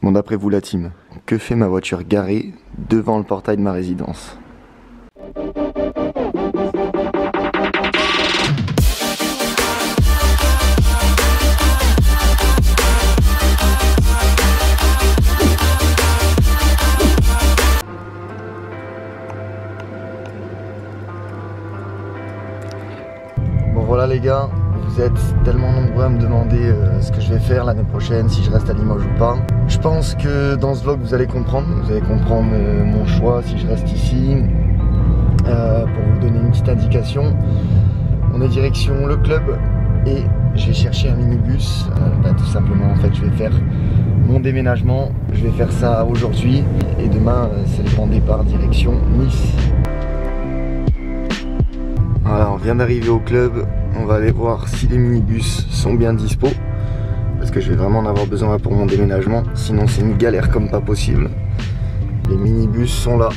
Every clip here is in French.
Bon, d'après vous la team, que fait ma voiture garée devant le portail de ma résidence? Bon voilà les gars, vous êtes tellement nombreux à me demander ce que je vais faire l'année prochaine, si je reste à Limoges ou pas. Je pense que dans ce vlog vous allez comprendre mon choix si je reste ici. Pour vous donner une petite indication, on est direction le club et je vais chercher un minibus. Tout simplement en fait je vais faire mon déménagement, je vais faire ça aujourd'hui et demain c'est le grand départ direction Nice. Voilà, on vient d'arriver au club, on va aller voir si les minibus sont bien dispo parce que je vais vraiment en avoir besoin pour mon déménagement, sinon c'est une galère comme pas possible. Les minibus sont là,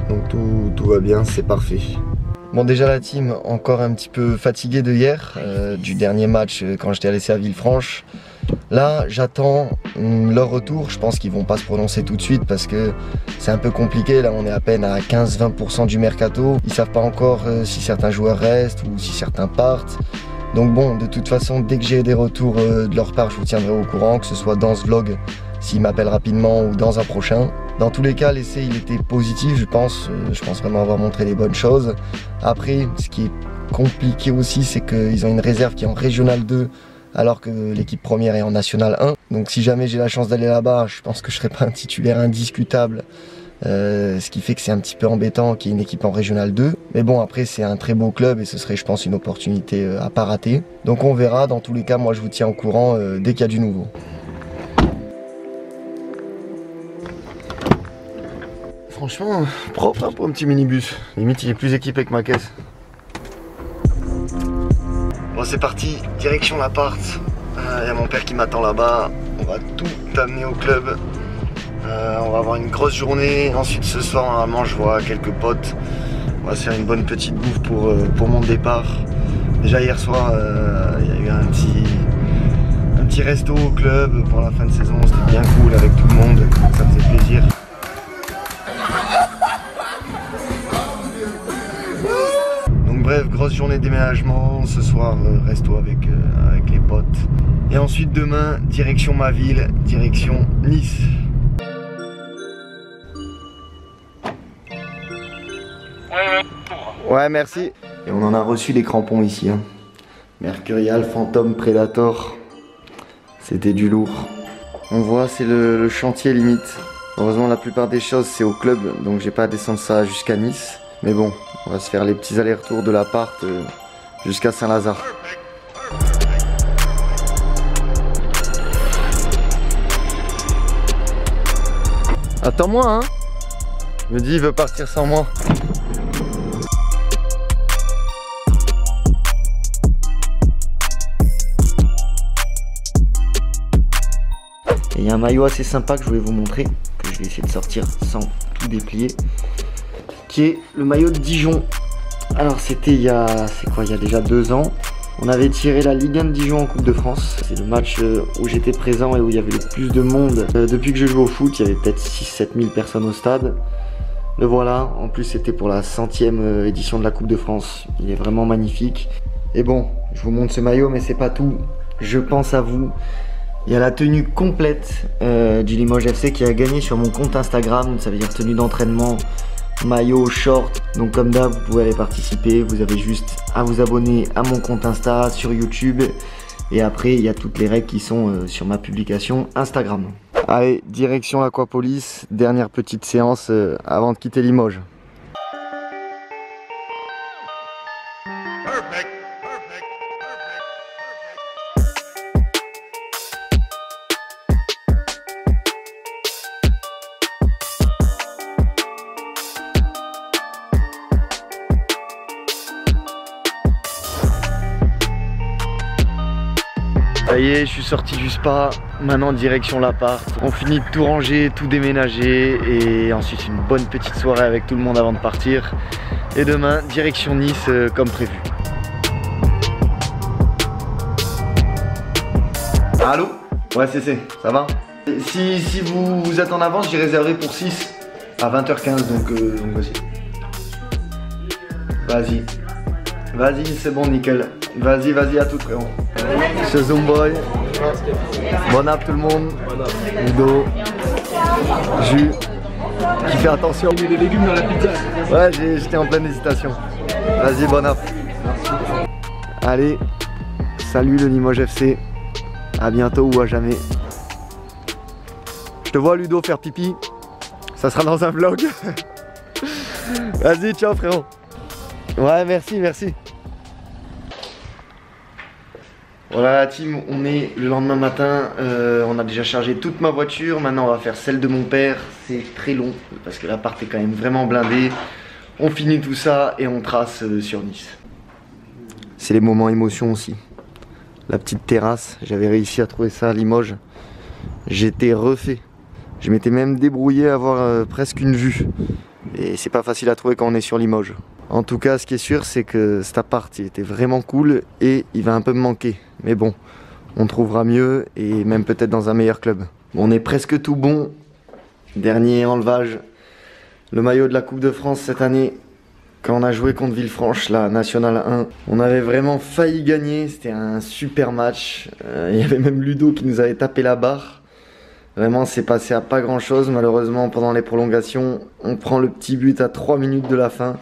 donc tout va bien, c'est parfait. Bon déjà la team, encore un petit peu fatiguée de hier, du dernier match quand j'étais à l'essai à Villefranche. Là j'attends leur retour, je pense qu'ils vont pas se prononcer tout de suite parce que c'est un peu compliqué, là on est à peine à 15-20% du mercato. Ils savent pas encore si certains joueurs restent ou si certains partent. Donc bon, de toute façon dès que j'ai des retours de leur part je vous tiendrai au courant, que ce soit dans ce vlog s'ils m'appellent rapidement ou dans un prochain. Dans tous les cas l'essai il était positif je pense vraiment avoir montré les bonnes choses. Après ce qui est compliqué aussi c'est qu'ils ont une réserve qui est en Régional 2 alors que l'équipe première est en National 1. Donc si jamais j'ai la chance d'aller là-bas, je pense que je serai pas un titulaire indiscutable. Ce qui fait que c'est un petit peu embêtant qu'il y ait une équipe en Régional 2. Mais bon après c'est un très beau club et ce serait je pense une opportunité à pas rater. Donc on verra, dans tous les cas moi je vous tiens au courant dès qu'il y a du nouveau. Franchement propre hein, pour un petit minibus. Limite il est plus équipé que ma caisse. Bon c'est parti, direction l'appart. Il y a mon père qui m'attend là-bas. On va tout amener au club. On va avoir une grosse journée. Ensuite ce soir normalement je vois quelques potes. On va se faire une bonne petite bouffe pour mon départ. Déjà hier soir il y a eu un petit resto au club pour la fin de saison. C'était bien cool avec tout le monde. Ça faisait plaisir. Bref, grosse journée de déménagement, ce soir resto avec les potes. Et ensuite demain, direction ma ville, direction Nice. Ouais, merci. Et on en a reçu les crampons ici. Hein. Mercurial, Phantom, Predator. C'était du lourd. On voit, c'est le chantier limite. Heureusement, la plupart des choses, c'est au club, donc j'ai pas à descendre ça jusqu'à Nice. Mais bon, on va se faire les petits allers-retours de l'appart jusqu'à Saint-Lazare. Attends-moi hein. Il me dit il veut partir sans moi. Et il y a un maillot assez sympa que je voulais vous montrer, que je vais essayer de sortir sans tout déplier. Qui est le maillot de Dijon. Alors c'était il y a déjà 2 ans. On avait tiré la Ligue 1 de Dijon en Coupe de France. C'est le match où j'étais présent et où il y avait le plus de monde. Depuis que je joue au foot, il y avait peut-être 6-7 000 personnes au stade. Le voilà, en plus c'était pour la 100e édition de la Coupe de France. Il est vraiment magnifique. Et bon, je vous montre ce maillot mais c'est pas tout. Je pense à vous. Il y a la tenue complète du Limoges FC qui a gagné sur mon compte Instagram. Ça veut dire tenue d'entraînement, maillot, short. Donc comme d'hab vous pouvez aller participer. Vous avez juste à vous abonner à mon compte Insta sur YouTube. Et après il y a toutes les règles qui sont sur ma publication Instagram. Allez, direction l'Aquapolis. Dernière petite séance avant de quitter Limoges. Ça y est, je suis sorti du spa, maintenant direction l'appart. On finit de tout ranger, tout déménager et ensuite une bonne petite soirée avec tout le monde avant de partir. Et demain, direction Nice comme prévu. Allô? Ouais, c'est, ça va? Si vous êtes en avance, j'ai réservé pour 6 à 20h15, donc voici. Vas-y. Vas-y, c'est bon, nickel. Vas-y, à tout frérot. Monsieur Zoomboy. Bon app tout le monde. Ludo. Jus. Qui fait attention. Il y a des légumes dans la pizza. Ouais, j'étais en pleine hésitation. Vas-y, bon app. Allez, salut le Limoges FC. À bientôt ou à jamais. Je te vois Ludo faire pipi. Ça sera dans un vlog. Vas-y, ciao frérot. Ouais, merci. Voilà la team, on est le lendemain matin. On a déjà chargé toute ma voiture. Maintenant on va faire celle de mon père. C'est très long parce que l'appart est quand même vraiment blindé. On finit tout ça et on trace sur Nice. C'est les moments émotion aussi. La petite terrasse, j'avais réussi à trouver ça à Limoges. J'étais refait. Je m'étais même débrouillé à avoir presque une vue. Et c'est pas facile à trouver quand on est sur Limoges. En tout cas, ce qui est sûr, c'est que cet appart, il était vraiment cool et il va un peu me manquer. Mais bon, on trouvera mieux et même peut-être dans un meilleur club. Bon, on est presque tout bon. Dernier enlevage. Le maillot de la Coupe de France cette année. Quand on a joué contre Villefranche, la Nationale 1, on avait vraiment failli gagner. C'était un super match. Il y avait même Ludo qui nous avait tapé la barre. Vraiment, c'est passé à pas grand chose. Malheureusement, pendant les prolongations, on prend le petit but à 3 minutes de la fin.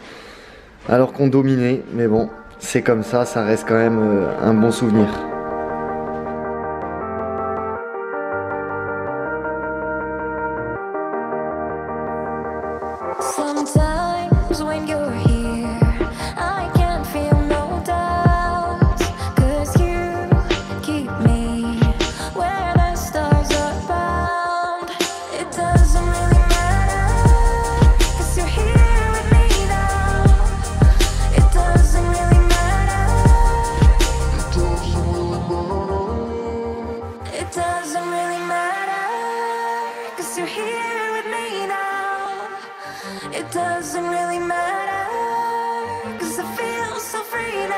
Alors qu'on dominait. Mais bon, c'est comme ça reste quand même un bon souvenir. It doesn't really matter, 'cause I feel so free now.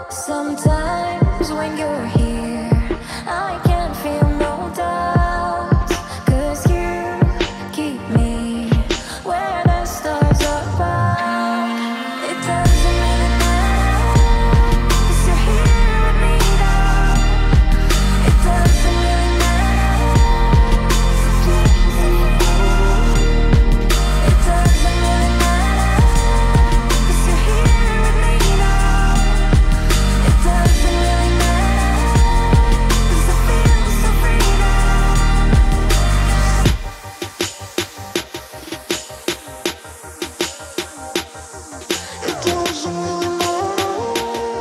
Sometimes when you're here, I can't feel no doubt, 'cause you keep me where the stars are bound. It doesn't really matter, 'cause you're here with me now. It doesn't really matter. It doesn't really matter, 'cause you're here with me now. It doesn't really matter, 'cause I feel so free now. It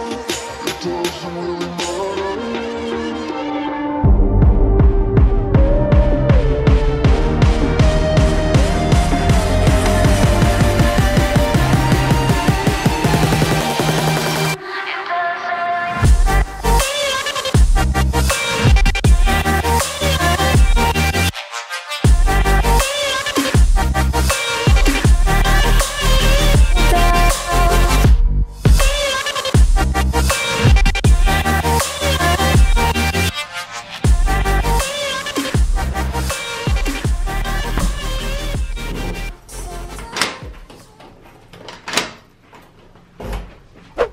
doesn't really matter. It doesn't really matter.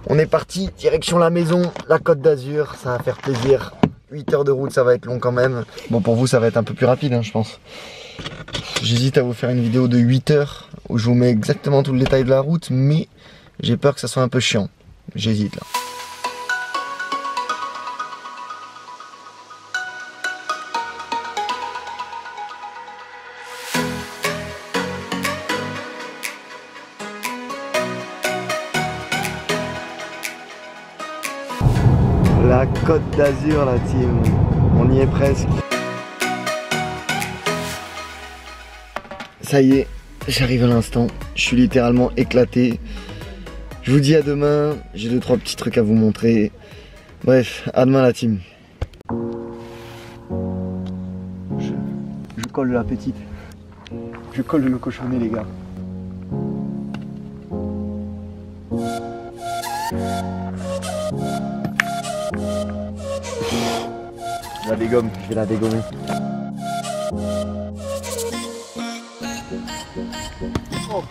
On est parti, direction la maison, la Côte d'Azur, ça va faire plaisir. 8 heures de route, ça va être long quand même. Bon, pour vous, ça va être un peu plus rapide, hein, je pense. J'hésite à vous faire une vidéo de 8 heures où je vous mets exactement tout le détail de la route, mais j'ai peur que ça soit un peu chiant. J'hésite là. Côte d'Azur la team, on y est presque. Ça y est, j'arrive à l'instant, je suis littéralement éclaté. Je vous dis à demain, j'ai 2-3 petits trucs à vous montrer. Bref, à demain la team. Je colle la petite. Je colle le cochonnet les gars. Je la dégomme, je vais la dégommer. Oh.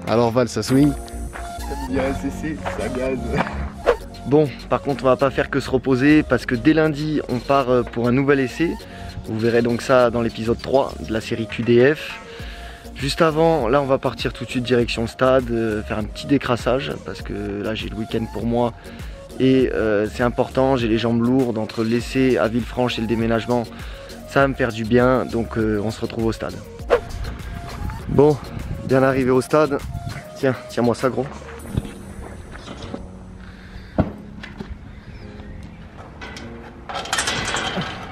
Alors Val, ça swing? Comme dirait CC, ça gaze. Bon, par contre, on va pas faire que se reposer parce que dès lundi, on part pour un nouvel essai. Vous verrez donc ça dans l'épisode 3 de la série QDF. Juste avant, là, on va partir tout de suite direction le stade, faire un petit décrassage parce que là, j'ai le week-end pour moi et c'est important. J'ai les jambes lourdes entre l'essai à Villefranche et le déménagement. Ça va me faire du bien, donc on se retrouve au stade. Bon, bien arrivé au stade. Tiens, tiens-moi ça, gros.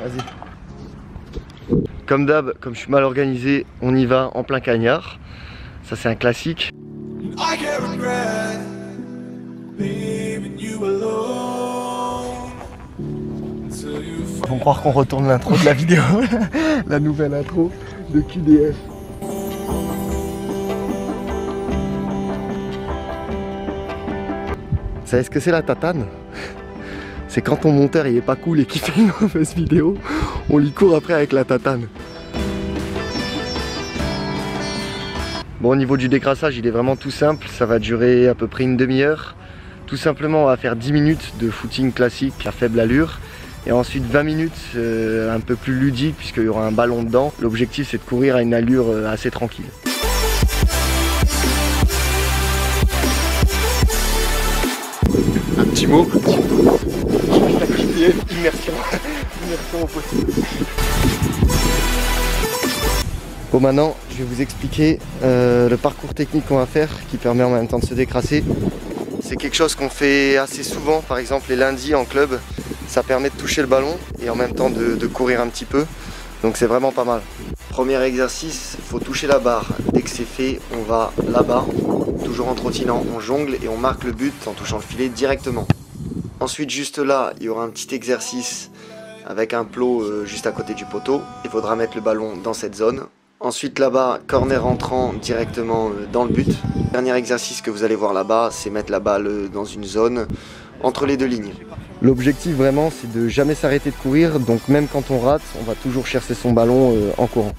Vas-y. Comme d'hab, comme je suis mal organisé, on y va en plein cagnard. Ça c'est un classique. Ils vont croire qu'on retourne l'intro de la vidéo, la nouvelle intro de QDF. Vous savez ce que c'est la tatane? C'est quand ton monteur il est pas cool et qu'il fait une mauvaise vidéo, on lui court après avec la tatane. Bon, au niveau du décrassage, il est vraiment tout simple, ça va durer à peu près une demi-heure. Tout simplement, on va faire 10 minutes de footing classique à faible allure. Et ensuite 20 minutes un peu plus ludique puisqu'il y aura un ballon dedans. L'objectif c'est de courir à une allure assez tranquille. Un petit mot. Immersion. Immersion au possible. Bon, maintenant je vais vous expliquer le parcours technique qu'on va faire qui permet en même temps de se décrasser. C'est quelque chose qu'on fait assez souvent, par exemple les lundis en club. Ça permet de toucher le ballon et en même temps de courir un petit peu. Donc c'est vraiment pas mal. Premier exercice, il faut toucher la barre. Dès que c'est fait, on va là-bas. Toujours en trottinant, on jongle et on marque le but en touchant le filet directement. Ensuite, juste là, il y aura un petit exercice avec un plot juste à côté du poteau. Il faudra mettre le ballon dans cette zone. Ensuite là-bas, corner entrant directement dans le but. Dernier exercice que vous allez voir là-bas, c'est mettre la balle dans une zone entre les deux lignes. L'objectif vraiment, c'est de jamais s'arrêter de courir, donc même quand on rate, on va toujours chercher son ballon en courant.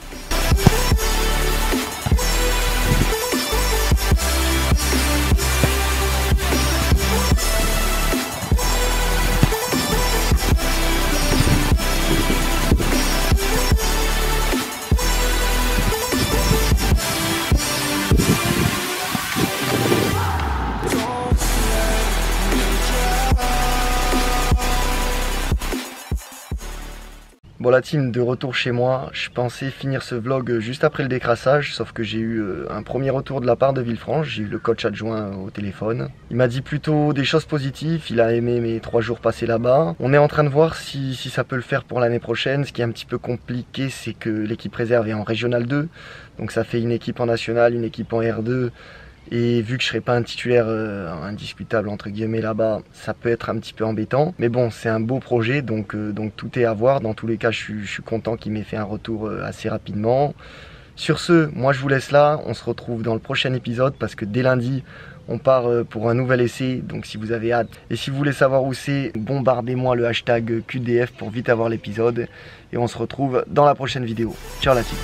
Bon, la team, de retour chez moi, je pensais finir ce vlog juste après le décrassage, sauf que j'ai eu un premier retour de la part de Villefranche, j'ai eu le coach adjoint au téléphone. Il m'a dit plutôt des choses positives, il a aimé mes 3 jours passés là-bas. On est en train de voir si ça peut le faire pour l'année prochaine. Ce qui est un petit peu compliqué, c'est que l'équipe réserve est en Régional 2, donc ça fait une équipe en National, une équipe en R2. Et vu que je serai pas un titulaire indiscutable entre guillemets là-bas, ça peut être un petit peu embêtant. Mais bon, c'est un beau projet, donc tout est à voir. Dans tous les cas, je suis content qu'il m'ait fait un retour assez rapidement. Sur ce, moi je vous laisse là. On se retrouve dans le prochain épisode parce que dès lundi, on part pour un nouvel essai. Donc si vous avez hâte et si vous voulez savoir où c'est, bombardez-moi le hashtag QDF pour vite avoir l'épisode. Et on se retrouve dans la prochaine vidéo. Ciao la team.